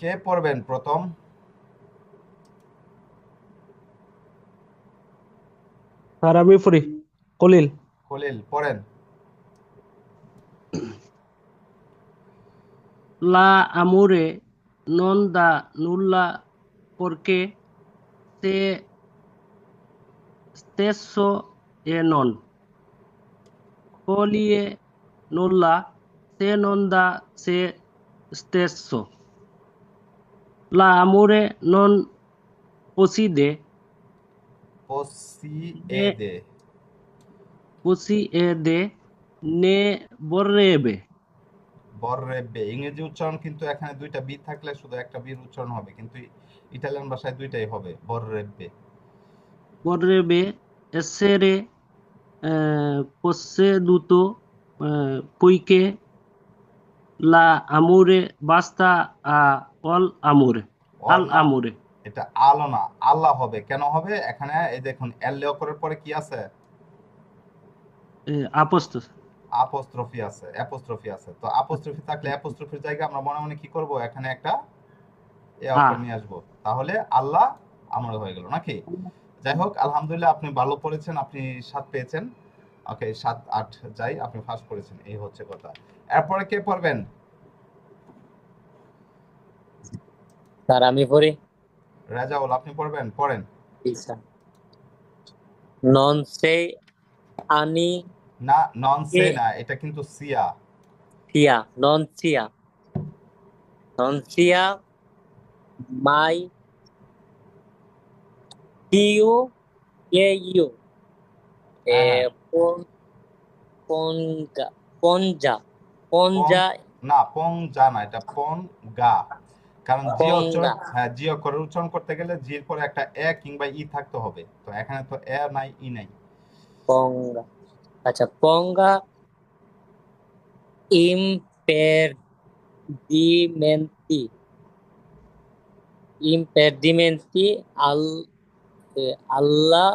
কে পড়বেন প্রথম? স্যার আমি পড়ি। কলিল। খলিল পড়েন। লা আমুরে নন দা nulla porque se stesso e non folie nulla se non da se stesso. La amore non possiede né পসিয়েদে। possiede né vorrebbe. বর্রেবে ইংরেজি উচ্চারণ কিন্তু এখানে দুইটা বি থাকলে শুধু একটা বির উচ্চারণ হবে, কিন্তু ইটালিয়ান ভাষায় দুইটাই হবে, বর্রেবে। Vorrebbe essere posseduto poiché l'amore basta all amore. Or Al না, amore. এটা আলো না, আল্লাহ হবে। কেন হবে? এখানে এই দেখুন এল অক্ষরের পরে কি আছে? Apostolo. আপোস্ট্রফি আছে, অ্যাপোস্ট্রফি আছে। তো আপোস্ট্রফি থাকলে অ্যাপোস্ট্রফির জায়গায় আমরা মনে মনে কি করব, এখানে একটা এ অক্ষর Ah. নিয়ে আসবো, তাহলে আল্লাহ আমার হয়ে গেল নাকি? যাই হোক, আলহামদুলিল্লাহ আপনি ভালো পড়েছেন, আপনি 7 পেয়েছেন। ওকে, 7 8 যাই, আপনি ফার্স্ট করেছেন, এই হচ্ছে কথা। এরপরে কে পড়বেন? স্যার আমি পড়ি। রাজাউল আপনি পড়বেন, পড়েন। নন সে আনি না, নন সে এ না, এটা কিন্তু সিয়া। সিয়া নন সিয়া নন সিয়া মাই ইউ এ ইউ এ হ্যাঁ হ্যাঁ, পন পনগা পনজা পং, পনজা না পং যা না, এটা পং গা। কারণ জি উচ্চারণ, পঙ্গা হ্যাঁ জি অক্ষরের উচ্চারণ করতে গেলে জির পরে একটা এ কিংবা ই থাকতে হবে, তো এখানে তো এ নাই, ই নাই। পঙ্গা আচ্ছা পঙ্গা ইমপেরডিমেন্টি ইমপেরডিমেন্টি আল আল্লাহ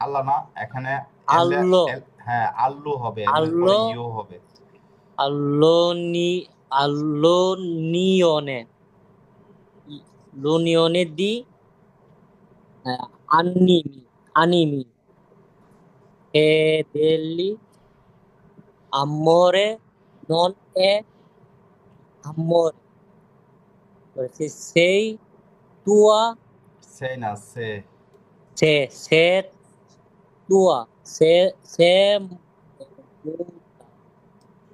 আল্লাহ না, এখানে আল্লো হ্যাঁ আল্লু হবে, এল এর পরে আল্লো ইউ হবে। আল্লোনি আল্লোনিয়নে লোনিয়নে দি আনিমি আনিমি ফেদেলি amore non è amore perché sei tua সেই না, সে। se tua se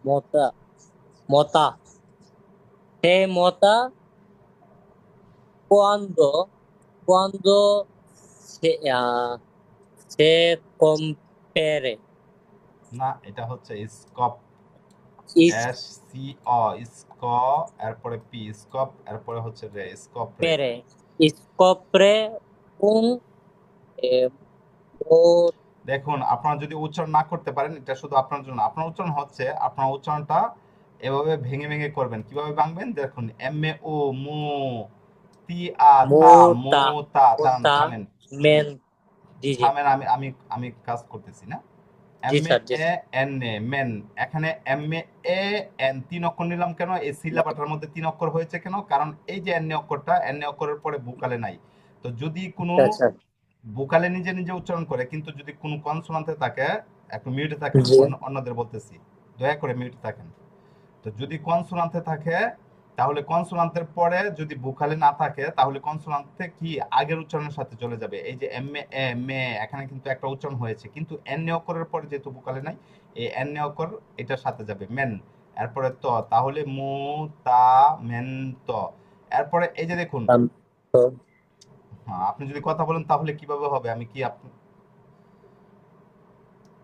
mota mota se mota quando se compare না, এটা হচ্ছে স্কপ, is এস সি অ, স্ক, এরপরে পি, স্কপ, এরপরে হচ্ছে রে, স্কপ রে। pere scopre un eh, mo- দেখুন আপনারা যদি উচ্চারণ না করতে পারেন, এটা শুধু আপনার জন্য, আপনার উচ্চারণ হচ্ছে, আপনার উচ্চারণটা এভাবে ভেঙে ভেঙে করবেন। কিভাবে ভাঙবেন দেখুন, এম এ ও মো, তি আ তা, মো mota তা, mota থামেন men জি জি থামেন, আমি আমি আমি কাজ করতেছি না। G M A sir G A N A মেন, এখানে এম এ এ এন 3 অক্ষর নিলাম কেন? এই সিলাবাটার মধ্যে 3 অক্ষর হয়েছে কেন? কারণ এই যে এন এ অক্ষরটা, এন এ অক্ষরের পরে বুকালে নাই। তো যদি কোনো আচ্ছা বুকালে নিজে নিজে উচ্চারণ করে, কিন্তু যদি কোনো কনসোনান্টে থাকে, একটু মিউটে থাকেন, জি অন্যদের বলতেছি, দয়া করে মিউটে থাকেন। তো যদি কনসোনান্টে থাকে, তাহলে কনসোনান্টের পরে যদি বুকালে না থাকে, তাহলে কনসোনান্টে কি আগের উচ্চারণের সাথে চলে যাবে। এই যে এম এ এ মে, এখানে কিন্তু একটা উচ্চারণ হয়েছে, কিন্তু এন এ অক্ষরের পরে যেহেতু বুকালে নাই, এই এন এ অক্ষর এটার সাথে যাবে, মেন। এরপরে ত, তাহলে মু তা মেন ত। এরপরে এই যে দেখুন, তো হ্যাঁ আপনি যদি কথা বলেন তাহলে কিভাবে হবে, আমি কি আপনি,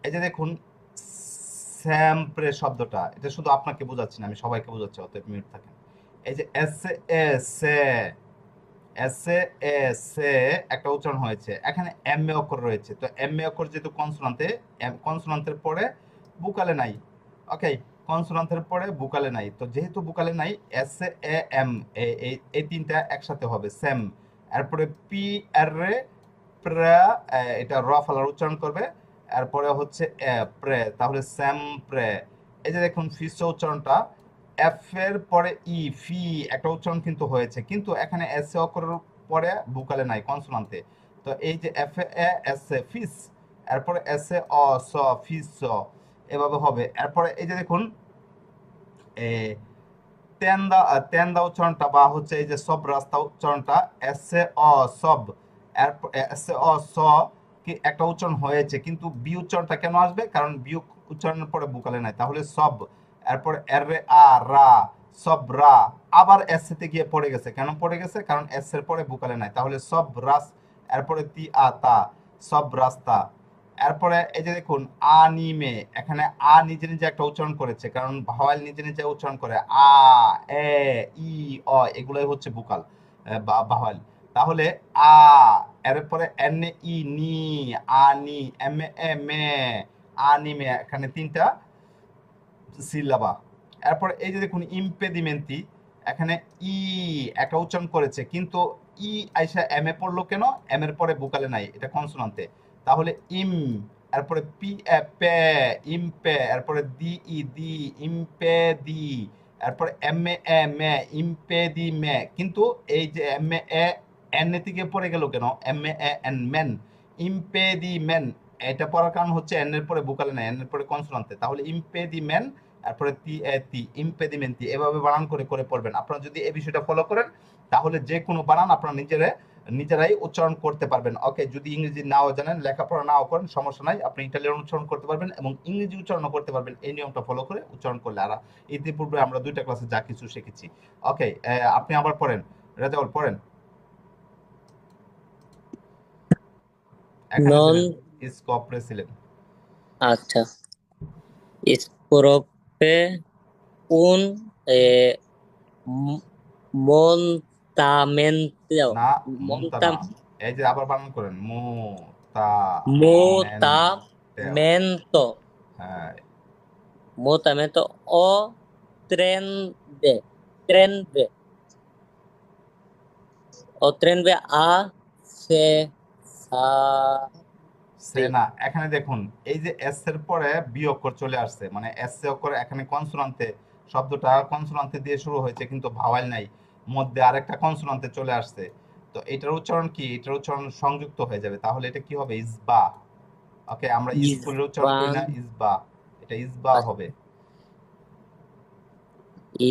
এই যে দেখুন স্যাম্প্রে শব্দটা, এটা শুধু আপনাকে বোঝাচ্ছি না, আমি সবাইকে বোঝাচ্ছি, অতএব মিউট থাকেন। এই যে S A say, S A সে একটা উচ্চারণ হয়েছে, এখানে এম এ অক্ষর রয়েছে, তো এম এ অক্ষর যেহেতু কনসোনান্টে, কনসোনান্টের পরে বুকালে নাই। ওকে, কনসোনান্টের পরে বুকালে নাই, তো যেহেতু বুকালে নাই, এস এ এম, এই তিনটা একসাথে হবে সেম। এরপরে পি আর রে প্রা, এটা র ফালার উচ্চারণ করবে। এরপরে হচ্ছে প্রে, তাহলে স্যাম প্রে। এই যে দেখুন ফিস উচ্চারণটা, এফ এর পরে ই ফি একটা উচ্চারণ কিন্তু হয়েছে, কিন্তু এখানে এস এ অক্ষরের পরে বুকালে নাই, কনসোনান্টে। তো এই যে এফ এ এস এ ফিস, এরপরে এস এ অ স ফিস স, এভাবে হবে। এরপরে এই যে দেখুন এ তেন্দা উচ্চারণটা বা হচ্ছে এই যে সব রাস্তা উচ্চারণটা এস এ অ সব, এরপর এস এ অ স কি একটা উচ্চারণ হয়েছে, কিন্তু বি উচ্চারণটা কেন আসবে? কারণ বি উচ্চারণের পরে বুকালে নাই, তাহলে সব। এরপর এর রে আ রা, সব রা, আবার এস তে গিয়ে পড়ে গেছে, কেন পড়ে গেছে? কারণ এস এর পরে বুকালে নাই, তাহলে সব রাস। এরপরে তি আ তা, সব রাস্তা। এরপরে এই যে দেখুন আনিমে, এখানে আ নিজে নিজে একটা উচ্চারণ করেছে, কারণ ভাওয়াল নিজে নিজে উচ্চারণ করে। আ, এ, ই, অ এগুলোই হচ্ছে ভোকাল বা ভাওয়াল। তাহলে আ, এরপরে এন ই নি, আনি, এম এ মে, আনিমে, এখানে তিনটা সিলাবা। এরপর এই যে দেখুন ইম্পেদিমেন্টি, এখানে ই একটা উচ্চারণ করেছে, কিন্তু ই আইসা এম এ পড়লো কেন? এম এর পরে বুকালে নাই, এটা কনসোনান্টে। তাহলে ইম, এরপরে পি এ পে, ইমপে, এরপরে দি ই দি, ইমপে দি, এরপরে এম এ মে, ইমপে দি মে, কিন্তু এই যে এম এ এন এ থেকে পড়ে গেল কেন? এম এ এন মেন, ইমপে দি মেন, এটা পড়ার কারণ হচ্ছে এন এর পরে বুকালে নাই, এন এর পরে কনসোনান্টে। তাহলে ইমপেডিমেন, তারপরে তি এ তি, ইমপেডিমেন্টি, এভাবে বানান করে করে পড়বেন। আপনারা যদি এই বিষয়টা ফলো করেন, তাহলে যে কোনো বানান আপনারা নিজেরাই উচ্চারণ করতে পারবেন। ওকে, যদি ইংরেজি নাও জানেন, লেখাপড়া নাও করেন, সমস্যা নাই, আপনি ইটালিয়ান উচ্চারণ করতে পারবেন এবং ইংরেজি উচ্চারণ করতে পারবেন, এই নিয়মটা ফলো করে উচ্চারণ করলে। আর ইতিপূর্বে আমরা 2টা ক্লাসে যা কিছু শিখেছি। ওকে, আপনি আবার পড়েন, রেজাউল পড়েন। এখানে Non, ছিলেন, স্কপরে ছিলেন। acha. Scopre un montamento. না, মুনতা না, Montam, এই যে আবার বানান করেন, মেন্টেও। Motamento. হ্যাঁ, Motamento o trende. Trende. O trende a se sa সেনা। এখানে দেখুন এই যে এস এর পরে বি অক্ষর চলে আসছে, মানে এস এ অক্ষর এখানে কনসোনান্টে, শব্দটা কনসোনান্টে দিয়ে শুরু হয়েছে, কিন্তু ভাওয়াল নাই, মধ্যে আরেকটা কনসোনান্টে চলে আসছে। তো এটার উচ্চারণ কি? এটার উচ্চারণ সংযুক্ত হয়ে যাবে, তাহলে এটা কি হবে? ইসবা। ওকে, আমরা স্কুলের উচ্চারণ করি না, Isvan, ইসবা, এটা ইসবা হবে।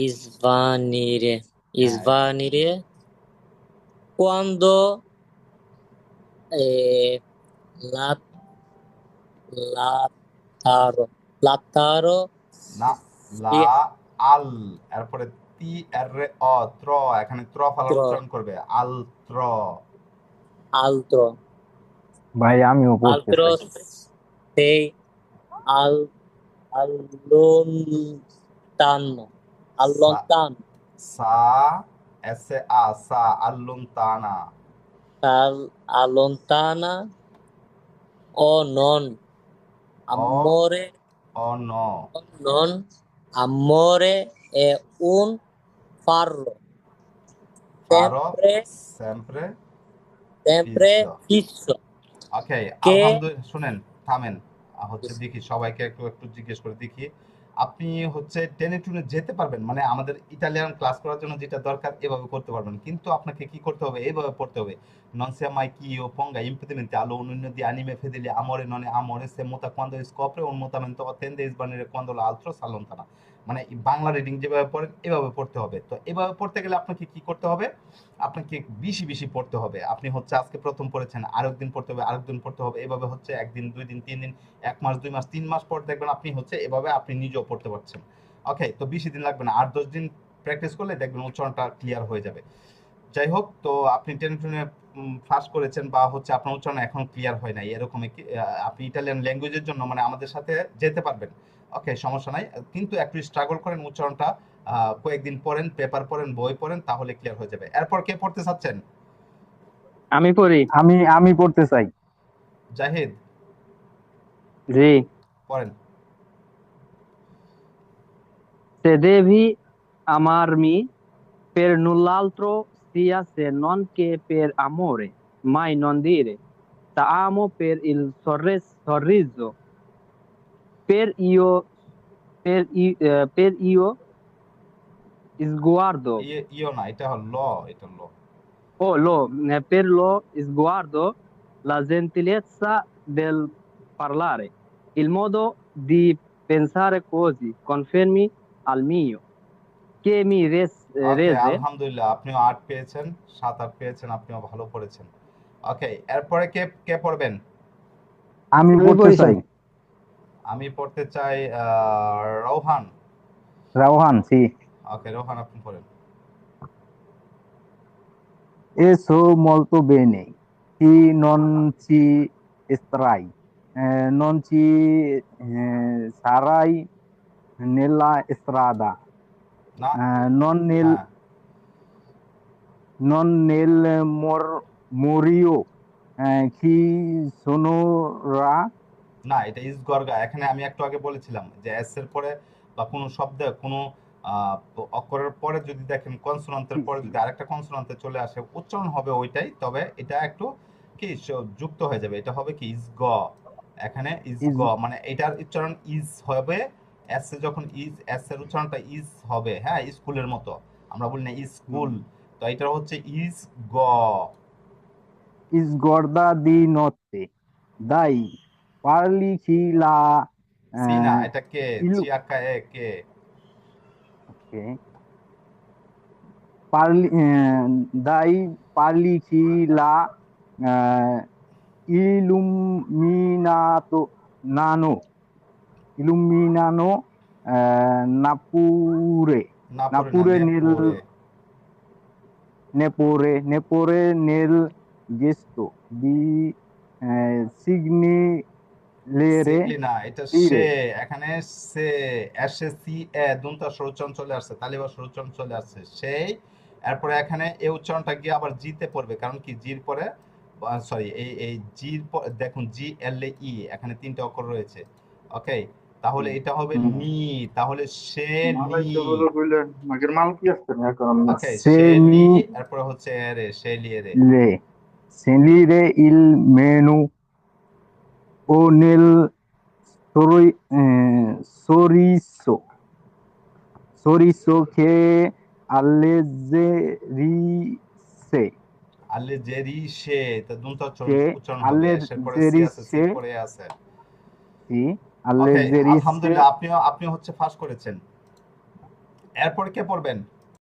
Isvanire. হ্যাঁ, Isvanire quando la, lataro. Lataro না, লা, si আল, এরপরে তি এর রে অ, ত্র, এখানে ত্র ফালার altro, উচ্চারণ করবে, আল ত্র। altro, ভাই আমিও পড়তে altro চাই। sei al, allontano, সা, allontano, সা, এস এ আ, সা, আল্লুনতানা। allontana o non, অ, amore, অ ন, o non, amore è un farro, Faro, sempre, সেম্প্রে, sempre pizza. fisso, ওকে, che আলহামদুলিল্লাহ, শুনেন, থামেন। হচ্ছে দেখি সবাইকে একটু একটু জিজ্ঞেস করে দেখি, আপনি হচ্ছে টেনে টুনে যেতে পারবেন, মানে আমাদের ইটালিয়ান ক্লাস করার জন্য যেটা দরকার এভাবে করতে পারবেন, কিন্তু আপনাকে কি করতে হবে? এইভাবে পড়তে হবে। non sia mai chi io ponga impedimenti all'unione di anime fedeli amore non è amore se muta quando scopre un mutamento tende a svanire quando l'altro si allontana। মানে বাংলা রিডিং যেভাবে পড়েন এভাবে পড়তে হবে। তো এভাবে পড়তে গেলে আপনাকে কি করতে হবে? আপনাকে বেশি বেশি পড়তে হবে। আপনি হচ্ছে আজকে প্রথম পড়েছেন, আরেকদিন পড়তে হবে, আরেকদিন পড়তে হবে, এভাবে হচ্ছে একদিন, 2 দিন, 3 দিন, 1 মাস, 2 মাস, 3 মাস পর দেখবেন আপনি হচ্ছে এভাবে আপনি নিজেও পড়তে পারছেন। ওকে, তো বেশি দিন লাগবে না, 8-10 দিন প্র্যাকটিস করলে দেখবেন উচ্চারণটা ক্লিয়ার হয়ে যাবে। যাই হোক, তো আপনি টেনে টুনে ফার্স্ট করেছেন বা হচ্ছে আপনার উচ্চারণ এখন ক্লিয়ার হয় নাই, এরকম আপনি ইটালিয়ান ল্যাঙ্গুয়েজের জন্য মানে আমাদের সাথে যেতে পারবেন। ওকে, সমস্যা নাই, কিন্তু একটু স্ট্রাগল করেন উচ্চারণটা, কয়েকদিন পড়েন, পেপার পড়েন, বই পড়েন, তাহলে ক্লিয়ার হয়ে যাবে। এরপর কে পড়তে চাচ্ছেন? আমি পড়ি। আমি পড়তে চাই। জাহিদ, জি। পড়েন। Se devi amarmi per null'altro sia se non che per amore, mai non dire. Ta amo per il sorriso, per io, per io sguardo, ইও না, এটা হলো ল, এটা ল। oh, per lo sguardo, la gentilezza del parlare, il modo di pensare così confermi al mio, che mi ওকে, rese আলহামদুলিল্লাহ, আপনিও 8 পেয়েছেন, 7 8 পেয়েছেন, আপনিও ভালো পড়েছেন। ওকে, এরপরে কে কে পড়বেন? আমি আমি পড়তে পড়ি চাই। স্যার। আমি পড়তে চাই রৌহান। রাওহান সি। ওকে, রৌহান আপনি পড়েন। Esso molto bene. Chi non ci estrai, non ci sarai nella strada, না, non হ্যাঁ, nel morio, chi sonora, না, এটা ইজ গর্গা। এখানে আমি একটু আগে বলেছিলাম যে এস এর পরে বা কোনো শব্দে কোনো অক্ষরের পরে যদি দেখেন কনসোনান্টের পরে যদি আরেকটা কনসোনান্টে চলে আসে, উচ্চারণ হবে ওইটাই, তবে এটা একটু কি যুক্ত হয়ে যাবে। এটা হবে কি ইজ গ। এখানে ইজ গ is মানে এটার উচ্চারণ ইজ হবে। এস এ যখন ইজ, এস এর উচ্চারণটা ইজ হবে, হ্যাঁ, স্কুলের মতো। আমরা বলি না স্কুল, তো এটা হচ্ছে ইজ গ। sguarda di notte. Dai, parli chi la সি না, eh, এটা কে, ilu চিয়াকা এ কে। ok. Dai, parli chi la illuminato nano, illuminano না পড়ে না, napure নে পড়ে। neppure nel gesto di সিগলি না, এটা সে। dire, এখানে সে, এসে সি এ দুনটা স্বরোচ্চারণ চলে আসছে, তালিবা স্বরোচ্চারণ চলে আসছে সেই। এরপরে এখানে এই উচ্চারণটা গিয়ে আবার জিতে পড়বে, কারণ কি জির পরে, সরি, এই জির দেখুন জি এল এ ই, এখানে তিনটা অক্ষর রয়েছে। ওকে, তাহলে এটা হবে নি, তাহলে সে লি। ওকে, সে লি, semi এরপরে হচ্ছে এরে, সে লি এরে। scegliere il menù o nel sorriso che alleggerisce আলে জেরি সে, তা দুনটা che উচ্চারণ হবে, এসের পরে সি আছে, alleggerisce সির পরে আছে। sì, ওকে, alleggerisce আলহামদুলিল্লাহ, আপনিও হচ্ছে পাস করেছেন। এরপরে কে পড়বেন?